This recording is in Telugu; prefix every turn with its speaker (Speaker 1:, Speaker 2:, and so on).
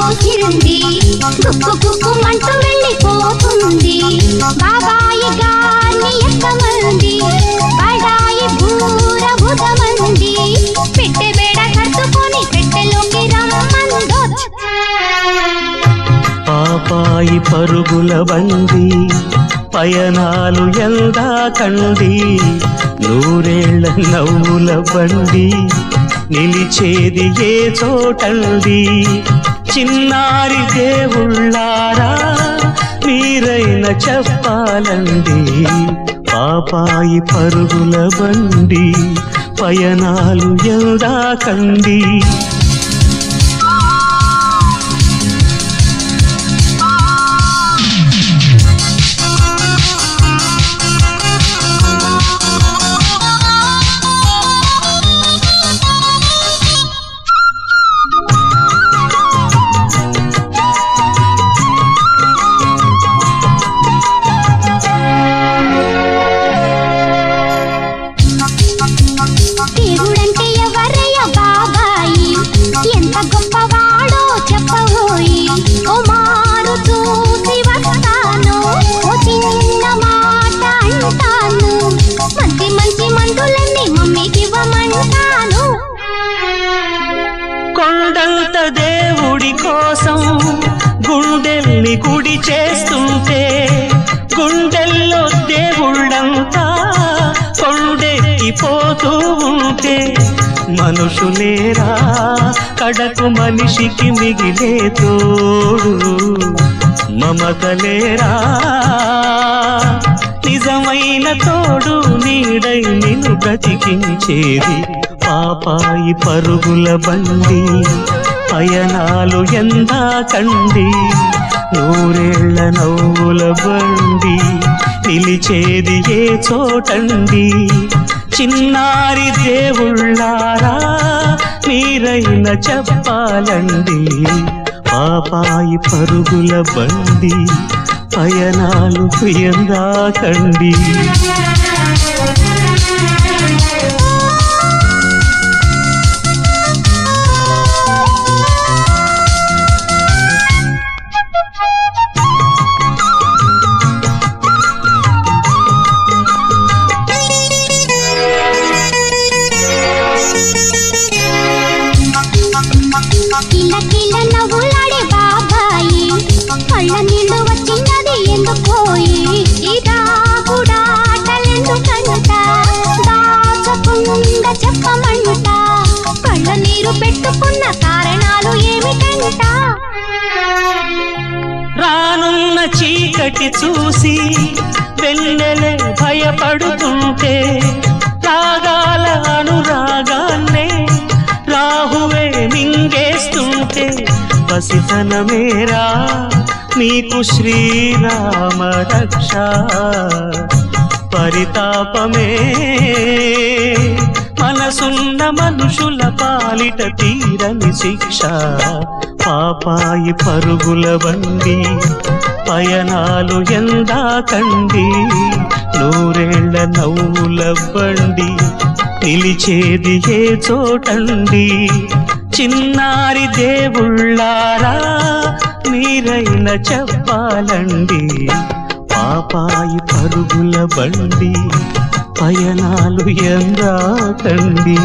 Speaker 1: మూసింది గుక్కు గుక్కుమంటూ వెళ్ళిపోతుంది బాబాయి గాని ఎక్కమంది బడాయి బూర బుధమంది పెట్టె బేడ కట్టుకొని పెట్టెలోకి రమ్మందో
Speaker 2: పాపాయి పరుగుల బండి పయనాలు ఎందా కండి నూరేళ్ల నవ్వుల బండి నిలిచేది ఏ చోటండి చిన్నారి దేవుళ్ళారా మీరైన చెప్పాలండి పాపాయి పరుగుల బండి పయనాలు ఎందా కండి
Speaker 1: దేవుడంటే ఎవరయ్య బాబాయి ఎంత గొప్పవాడో చెప్పబోయి ఓ మారు చూసి వస్తాను ఓ చిన్న మాట అంటాను మంచి మంచి మందులన్నీ మమ్మీకి ఇవ్వమంటాను
Speaker 2: కొండంత దేవుడి కోసం గుండెల్ని కుడి చేస్తుంటే గుండెల్లో దేవుళ్ళంతా కొండెక్కిపోతూ ఉంటే మనుషులేరా కడకు మనిషికి మిగిలే తోడు మమతలేరా నిజమైన తోడు నీడై నిన్ను బ్రతికించేది పాపాయి పరుగుల బండి పయనాలు ఎందా కండి నూరేళ్ల నవ్వుల బండి నిలిచేది ఏ చోటండి చిన్నారి దేవుళ్ళారా మీరైన చెప్పాలండి పాపాయి పరుగుల బండి పయనాలు ఎందా కండి
Speaker 1: కిల కిల నవ్వులాడే బాబాయి కళ్ళ నీళ్ళు వచ్చినది ఎందుకోయి ఈ దాగుడాటలెందుకంట దాచకుండా చెప్పమంట కళ్ళ నీరు పెట్టుకున్న కారణాలు ఏమిటంట
Speaker 2: రానున్న చీకటి చూసి వెన్నెలే భయపడుతుంటే రాగాల అనురాగాన్నే రాహువే మింగేస్తుంటే పసితనమేరా నీకు శ్రీరామ రక్ష పరితాపమే మనసున్న మనుషుల పాలిట తీరని శిక్ష పాపాయి పరుగుల బండి పయనాలు ఎందా కండి నూరేళ్ల నవ్వుల బండి నిలిచేది ఏ చోటండి చిన్నారి దేవుళ్ళారా మీరైన చెప్పాలండి పాపాయి పరుగుల బండి పయనాలు ఎందా కండి